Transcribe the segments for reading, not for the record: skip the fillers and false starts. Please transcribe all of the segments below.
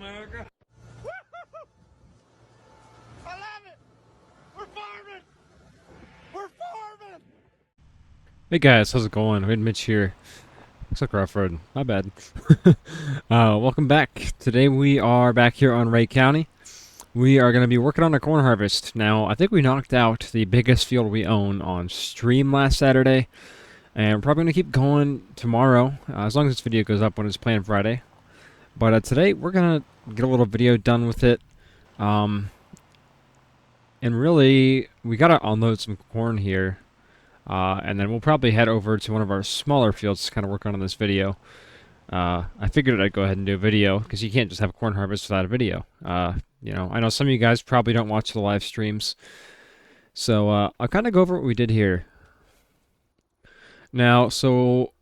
America. I love it. We're farming. We're farming. Hey guys, how's it going? Wade Mitch here. Looks like we're off-road. My bad. Welcome back. Today we are back here on Ray County. We are going to be working on a corn harvest. Now, I think we knocked out the biggest field we own on stream last Saturday. And we're probably going to keep going tomorrow, as long as this video goes up when it's planned Friday. But today we're going to get a little video done with it. And really, we got to unload some corn here. And then we'll probably head over to one of our smaller fields to kind of work on this video. I figured I'd go ahead and do a video, because you can't just have a corn harvest without a video. You know, I know some of you guys probably don't watch the live streams. So I'll kind of go over what we did here. Now, so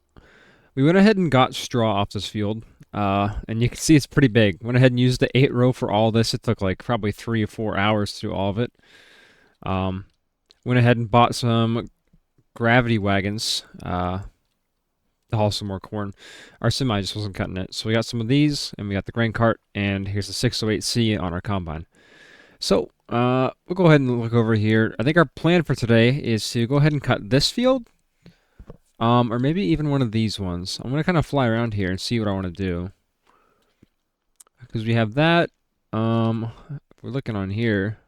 we went ahead and got straw off this field. And you can see it's pretty big. Went ahead and used the 8 row for all this. It took like probably 3 or 4 hours to do all of it. Went ahead and bought some gravity wagons to haul some more corn. Our semi just wasn't cutting it. So we got some of these, and we got the grain cart, and here's the 608C on our combine. So we'll go ahead and look over here. I think our plan for today is to go ahead and cut this field, or maybe even one of these ones. I'm going to kind of fly around here and see what I want to do. Because we have that. If we're looking on here,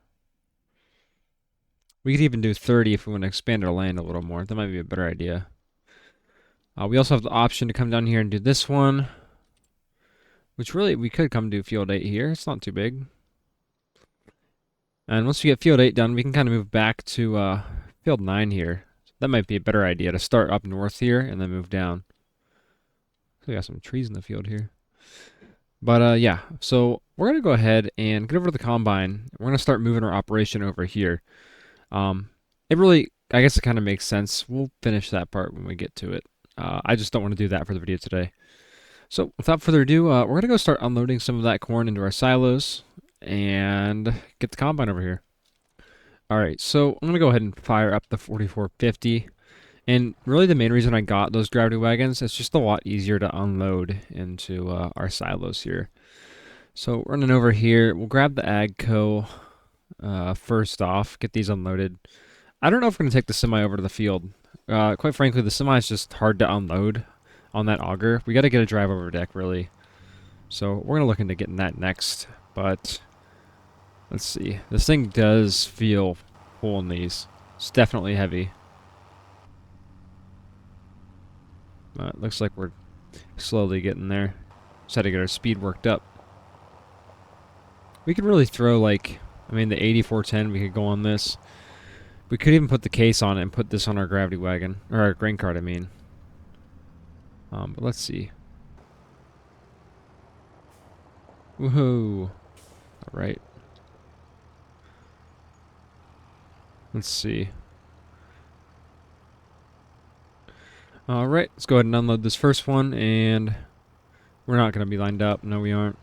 we could even do 30 if we want to expand our land a little more. That might be a better idea. We also have the option to come down here and do this one, which really, we could come do field 8 here. It's not too big. And once we get field 8 done, we can kind of move back to field 9 here. That might be a better idea, to start up north here and then move down. So we got some trees in the field here. But yeah, so we're going to go ahead and get over to the combine. We're going to start moving our operation over here. It really, I guess it kind of makes sense. We'll finish that part when we get to it. I just don't want to do that for the video today. So without further ado, we're going to go start unloading some of that corn into our silos and get the combine over here. Alright, so I'm going to go ahead and fire up the 4450. And really the main reason I got those gravity wagons, it's just a lot easier to unload into our silos here. So running over here, we'll grab the AGCO first off, get these unloaded. I don't know if we're going to take the semi over to the field. Quite frankly, the semi is just hard to unload on that auger. We got to get a drive over deck, really. So we're going to look into getting that next. But let's see. This thing does feel full in these. It's definitely heavy. It looks like we're slowly getting there. Just had to get our speed worked up. We could really throw, like, I mean, the 8410, we could go on this. We could even put the case on it and put this on our gravity wagon. Or our grain cart, I mean. But let's see. Woohoo! Alright. Let's see. Alright, let's go ahead and unload this first one, and we're not going to be lined up. No, we aren't.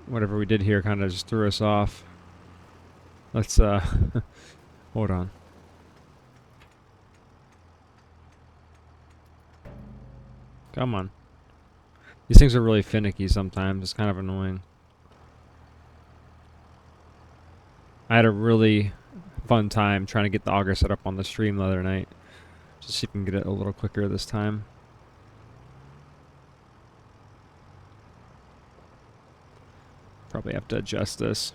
Whatever we did here kind of just threw us off. Let's, hold on. Come on. These things are really finicky sometimes. It's kind of annoying. I had a really fun time trying to get the auger set up on the stream the other night. Just so you can get it a little quicker this time. Probably have to adjust this.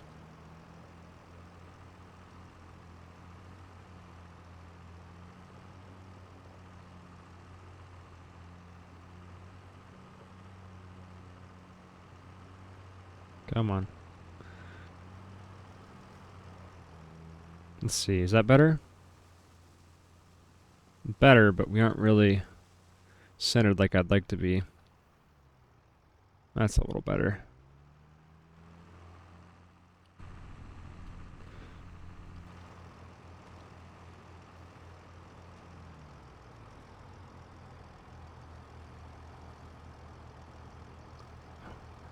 Come on. Let's see, is that better? Better, but we aren't really centered like I'd like to be. That's a little better.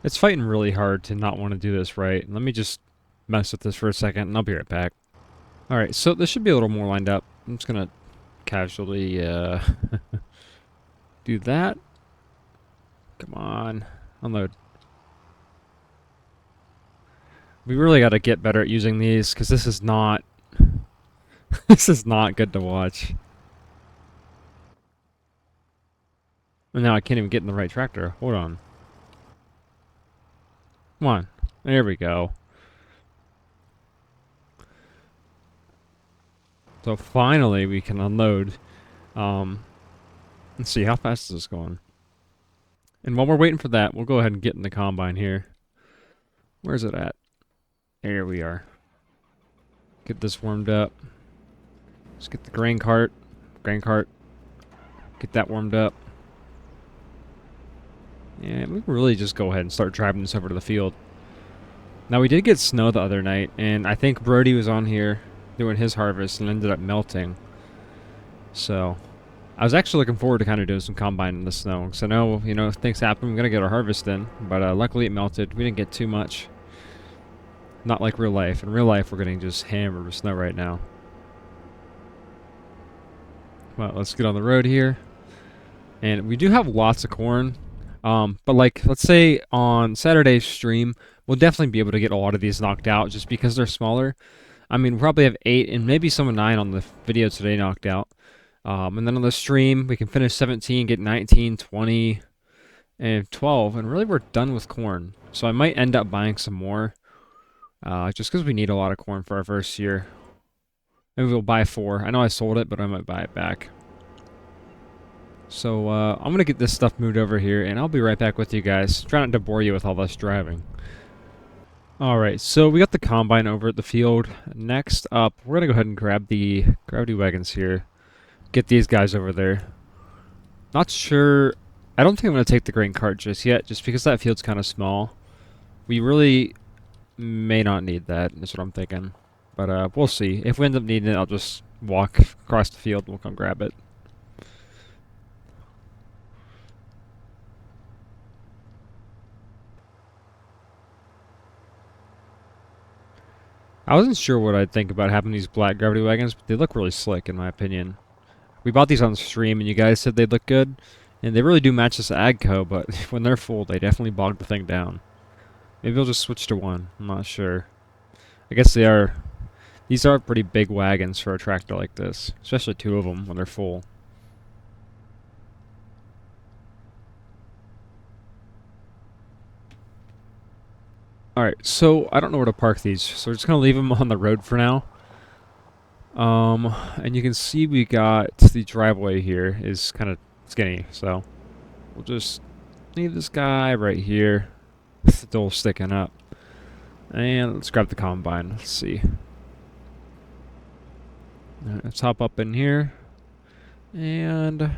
It's fighting really hard to not want to do this right. Let me just mess with this for a second, and I'll be right back. Alright, so this should be a little more lined up. I'm just going to casually do that. Come on. Unload. We really got to get better at using these, because this is not... this is not good to watch. And now I can't even get in the right tractor. Hold on. Come on. There we go. So finally we can unload. Let's see, how fast is this going? And while we're waiting for that, we'll go ahead and get in the combine here. Where's it at? There we are. Get this warmed up. Let's get the grain cart. Get that warmed up. Yeah, we can really just go ahead and start driving this over to the field. Now, we did get snow the other night, and I think Brodie was on here doing his harvest and ended up melting. So, I was actually looking forward to kind of doing some combine in the snow, because I know, you know, if things happen, we're going to get our harvest in. But luckily it melted. We didn't get too much. Not like real life. In real life, we're getting just hammered with snow right now. Well, let's get on the road here. And we do have lots of corn. But like, let's say on Saturday's stream, we'll definitely be able to get a lot of these knocked out just because they're smaller. I mean, we'll probably have 8 and maybe some of 9 on the video today knocked out. And then on the stream, we can finish 17, get 19, 20, and 12. And really, we're done with corn. So I might end up buying some more. Just because we need a lot of corn for our first year. Maybe we'll buy 4. I know I sold it, but I might buy it back. So, I'm going to get this stuff moved over here, and I'll be right back with you guys. Try not to bore you with all this driving. Alright, so we got the combine over at the field. Next up, we're going to go ahead and grab the gravity wagons here. Get these guys over there. Not sure... I don't think I'm going to take the grain cart just yet, just because that field's kind of small. We really may not need that, is what I'm thinking. But we'll see. If we end up needing it, I'll just walk across the field and we'll come grab it. I wasn't sure what I'd think about having these black gravity wagons, but they look really slick in my opinion. We bought these on stream and you guys said they'd look good, and they really do match this Agco, but when they're full, they definitely bog the thing down. Maybe we'll just switch to one, I'm not sure. I guess these are pretty big wagons for a tractor like this, especially 2 of them when they're full. Alright, so I don't know where to park these, so we're just going to leave them on the road for now. And you can see we got the driveway here is kind of skinny, so we'll just leave this guy right here, still sticking up. And let's grab the combine, let's see. Alright, let's hop up in here. And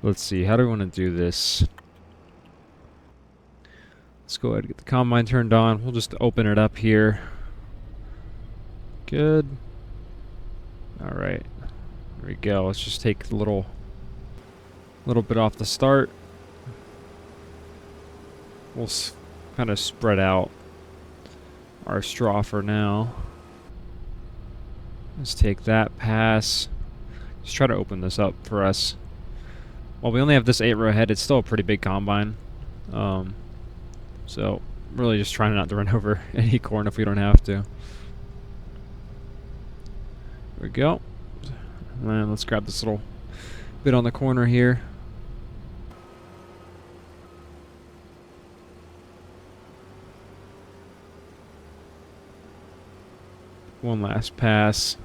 let's see, how do we want to do this? Let's go ahead and get the combine turned on. We'll just open it up here. Good. Alright. There we go. Let's just take a little bit off the start. We'll kind of spread out our straw for now. Let's take that pass. Just try to open this up for us. While we only have this 8-row head, it's still a pretty big combine. So, really just trying not to run over any corn if we don't have to. There we go. And let's grab this little bit on the corner here. One last pass.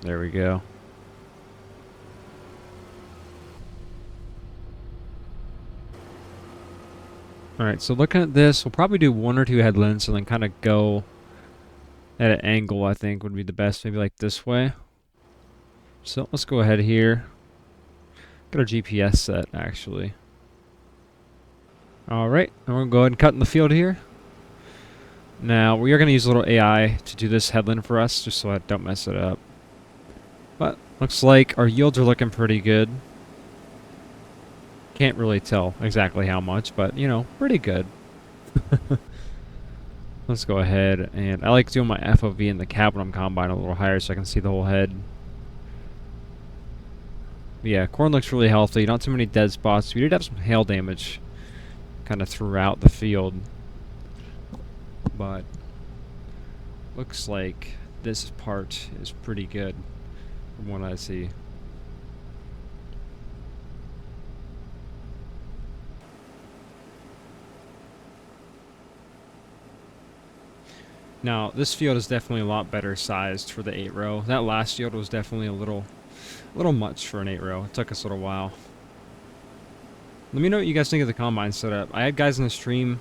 There we go. Alright, so looking at this, we'll probably do 1 or 2 headlands and then kind of go at an angle, I think, would be the best. Maybe like this way. So let's go ahead here. Got our GPS set, actually. Alright, and we're going to go ahead and cut in the field here. Now, we are going to use a little AI to do this headland for us, just so I don't mess it up. But, looks like our yields are looking pretty good. Can't really tell exactly how much, but, you know, pretty good. Let's go ahead, and I like doing my FOV in the cab when I'm combine a little higher so I can see the whole head. But yeah, corn looks really healthy. Not too many dead spots. We did have some hail damage kind of throughout the field. But looks like this part is pretty good from what I see. Now, this field is definitely a lot better sized for the 8-row. That last field was definitely a little much for an 8-row. It took us a little while. Let me know what you guys think of the combine setup. I had guys in the stream.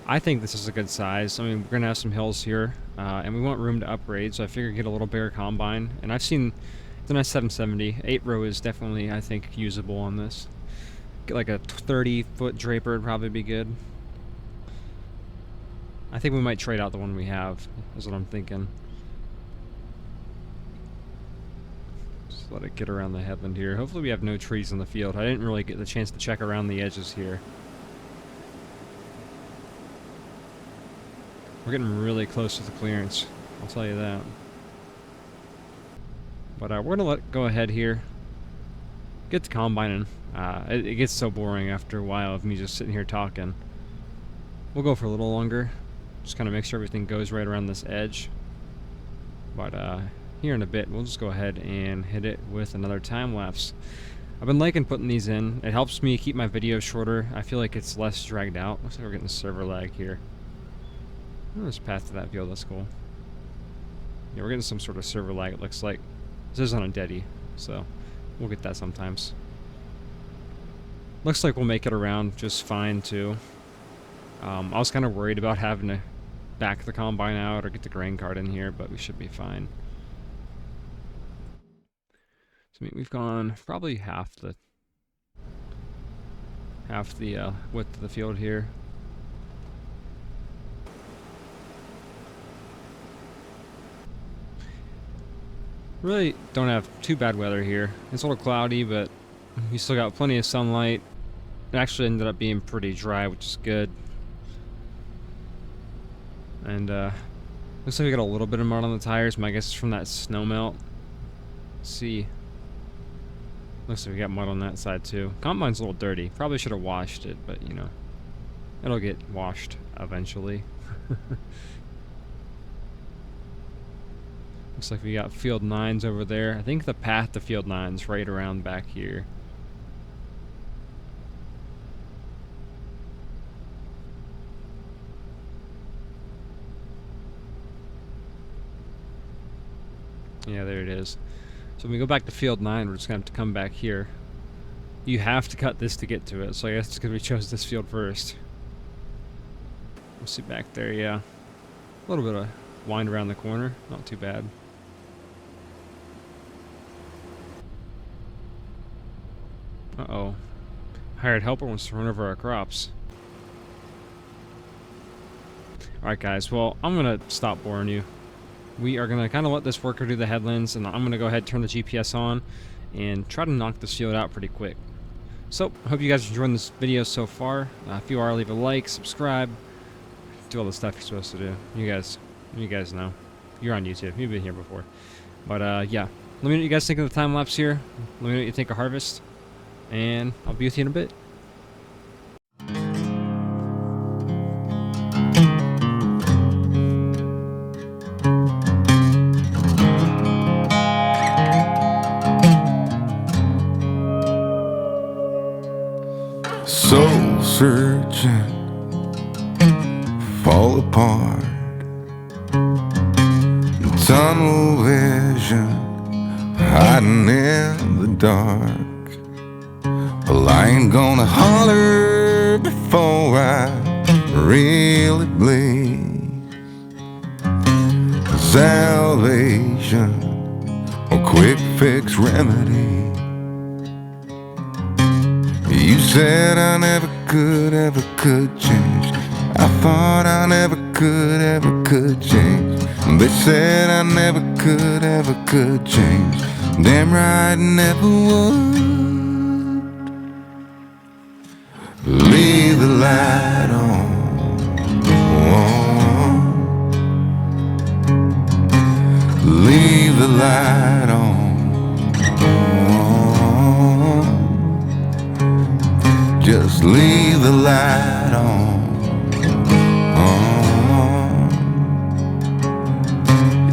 I think this is a good size. I mean, we're gonna have some hills here, and we want room to upgrade, so I figured get a little bigger combine. And I've seen the nice 770. 8-row is definitely, I think, usable on this. Get like a 30-foot draper would probably be good. I think we might trade out the one we have, is what I'm thinking. Just let it get around the headland here. Hopefully we have no trees in the field. I didn't really get the chance to check around the edges here. We're getting really close to the clearance, I'll tell you that. But we're going to go ahead here. Get the combining. It gets so boring after a while of me just sitting here talking. We'll go for a little longer. Just kind of make sure everything goes right around this edge. But here in a bit, we'll just go ahead and hit it with another time lapse. I've been liking putting these in. It helps me keep my videos shorter. I feel like it's less dragged out. Looks like we're getting server lag here. Oh, there's a path to that field. That's cool. Yeah, we're getting some sort of server lag, it looks like. This is on a deady, so we'll get that sometimes. Looks like we'll make it around just fine, too. I was kind of worried about having to back the combine out or get the grain cart in here, but we should be fine. So I mean, we've gone probably half the width of the field here. Really don't have too bad weather here. It's a little cloudy, but we still got plenty of sunlight. It actually ended up being pretty dry, which is good. And looks like we got a little bit of mud on the tires. My guess is from that snow melt. Let's see. Looks like we got mud on that side too. Combine's a little dirty. Probably should have washed it, but you know, it'll get washed eventually. Looks like we got field 9s over there. I think the path to field 9's right around back here. Yeah, there it is. So when we go back to field 9, we're just going to have to come back here. You have to cut this to get to it, so I guess it's because we chose this field first. We'll see back there, yeah. A little bit of wind around the corner, not too bad. Uh-oh. Hired helper wants to run over our crops. Alright guys, well, I'm going to stop boring you. We are going to kind of let this worker do the headlands, and I'm going to go ahead and turn the GPS on and try to knock this field out pretty quick. So, I hope you guys are enjoying this video so far. If you are, leave a like, subscribe, do all the stuff you're supposed to do. You guys know. You're on YouTube. You've been here before. But, yeah. Let me know what you guys think of the time lapse here. Let me know what you think of harvest. And I'll be with you in a bit. Soul searching, fall apart, tunnel vision, hiding in the dark. Well, I ain't gonna holler before I really bleed. Salvation, a quick fix remedy. You said I never could change. I thought I never could change. They said I never could change. Damn right I never would. Leave the light on. Leave the light on. just leave the light on.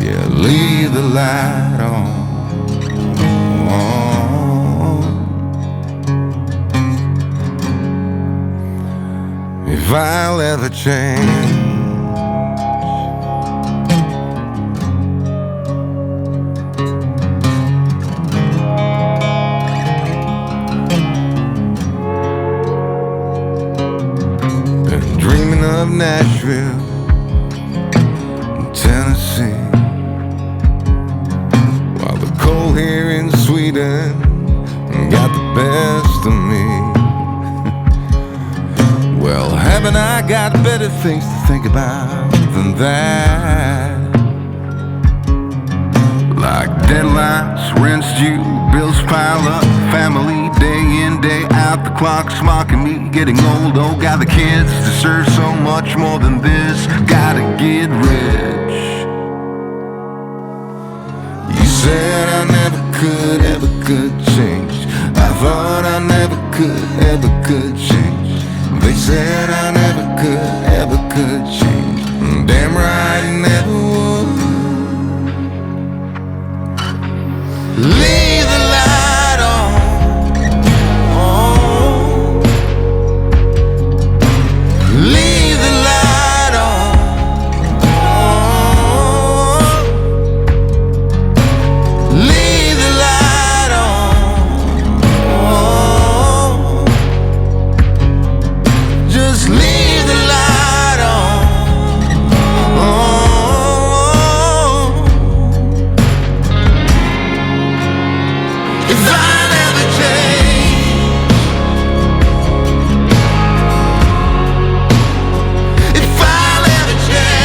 Yeah, leave the light on. If I'll ever change, been dreaming of Nashville, Tennessee, while the cold here in Sweden got the best of me. Well, haven't I got better things to think about than that? Like deadlines, rent's due, bills pile up, family day in, day out, the clock's mocking me, getting old, oh God, the kids deserve so much more than this, gotta get rich. You said I never could change, I thought I never could change. They said I never could change. Damn right, I never would. Leave the light on. Oh. Leave the light on. Oh. Leave the light on. Oh. Just leave the light on. Oh, if I never change, if I never change,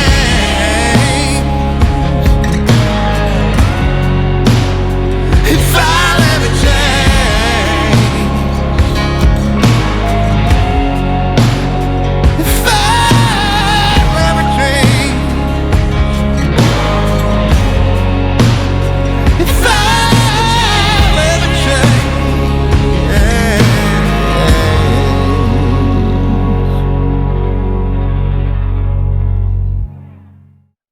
if I never change, if I never change, if I never change, yeah.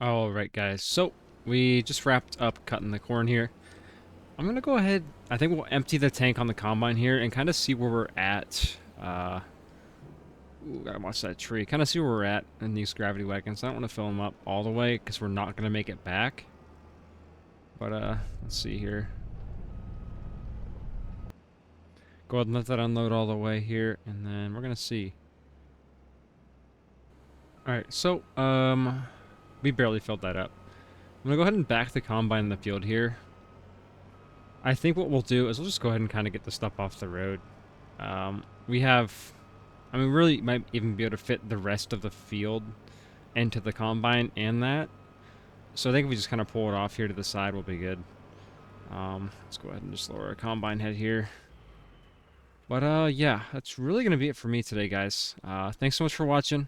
Alright guys, so we just wrapped up cutting the corn here. I'm gonna go ahead, I think we'll empty the tank on the combine here and kind of see where we're at. Ooh, gotta watch that tree. Kind of see where we're at in these gravity wagons. I don't want to fill them up all the way because we're not gonna make it back. But let's see here. Go ahead and let that unload all the way here, and then we're gonna see. Alright, so we barely filled that up. I'm gonna go ahead and back the combine in the field here. I think what we'll do is we'll just go ahead and kind of get the stuff off the road. We have, I mean, really might even be able to fit the rest of the field into the combine and that. So I think if we just kind of pull it off here to the side, we'll be good. Let's go ahead and just lower our combine head here. But yeah, that's really gonna be it for me today, guys. Thanks so much for watching.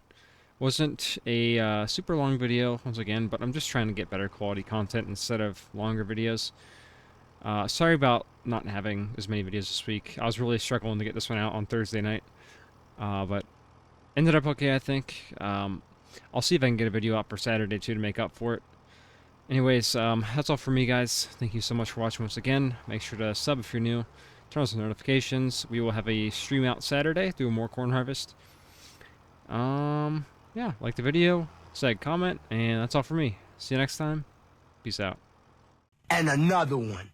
Wasn't a super long video once again, but I'm just trying to get better quality content instead of longer videos. Sorry about not having as many videos this week. I was really struggling to get this one out on Thursday night, but ended up okay, I think. I'll see if I can get a video out for Saturday too to make up for it. Anyways, that's all for me, guys. Thank you so much for watching once again. Make sure to sub if you're new. Turn on some notifications. We will have a stream out Saturday, do more corn harvest. Yeah, like the video, say, comment, and that's all for me. See you next time. Peace out. And another one.